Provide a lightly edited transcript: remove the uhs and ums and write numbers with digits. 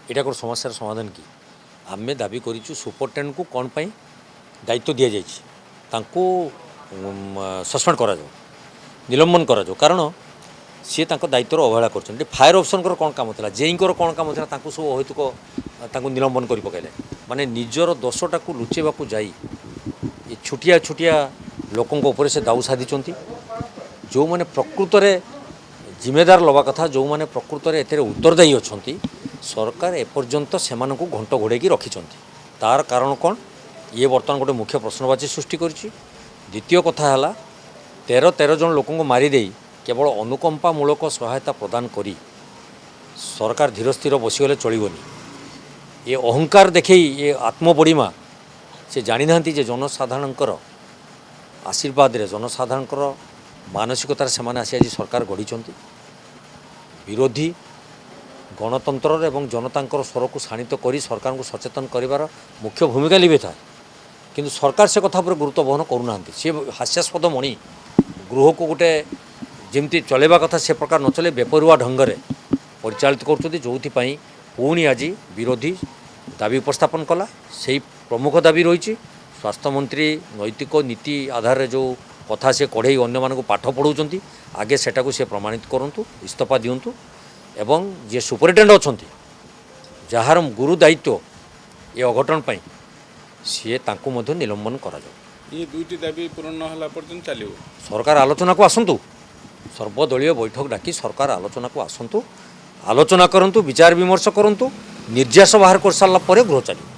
এটা কোনো সমস্যার সমাধান কি? आमे दाबी करूँ सुपरटेडेंट को कौन पाई दायित्व दि जाकू सस्पेंड करा निलंबन करा कारण सी दायित्व अवहेला कर फायर अफिसर कौन काम था जेई कौन काम था सब अहेतुक निलंबन कर पकड़े माने निजर दोषटा को लुचेवा जाई छुटिया छुटिया लोकों उपर से दाऊ साधी जो मैंने प्रकृत में जिम्मेदार लवा कथा जो मैंने प्रकृत में एते उत्तरदायी अच्छा सरकार एपर्यंत से घंट घोड़े रखिंट तार कारण कौन ये बर्तमान गोटे मुख्य प्रश्नवाची सृष्टि द्वितीय कथा है 13 जन लोक मारिदे केवल अनुकंपामूलक सहायता प्रदान करी सरकार धीर स्थिर बसीगले चलबनी ये अहंकार देखे ये आत्मबड़ीमा से जानी ना जनसाधारणकर आशीर्वाद रे जनसाधारणकर मानसिकतार से आसी आज सरकार गढ़ी विरोधी गणतंत्र एवं जनतांकर स्वर को शाणित करी सरकार को सचेतन करिवार मुख्य भूमिका लिबे था किंतु सरकार से कथा पर गुरुत्व बहन करूना सी हास्यास्पद मणि गृह को गोटे जमती चलेबा कथा से प्रकार न चले बेपरुआ ढंगरे परिचालित कर जो पुणी आज विरोधी दाबी उपस्थापन कला से प्रमुख दाबी रही स्वास्थ्य मंत्री नैतिक नीति आधार जो कथा से कढ़े अन्य मानक पाठ पढ़ाऊँ आगे सेटा को सी प्रमाणित करूँ इस्तीफा दिंतु एवं जे सुपरिटेडेंट अच्छा जार गुरु दायित्व ये अघटन पाई सी निलंबन करा ये दुईटी दाबी पूर्ण होला पर्यंत चलियो सरकार आलोचना को आसतु सर्वदलीय बैठक डाकी सरकार आलोचना को आसतु आलोचना करंतु विचार विमर्श करंतु निर्यास बाहर कर सारा गृह चलिए।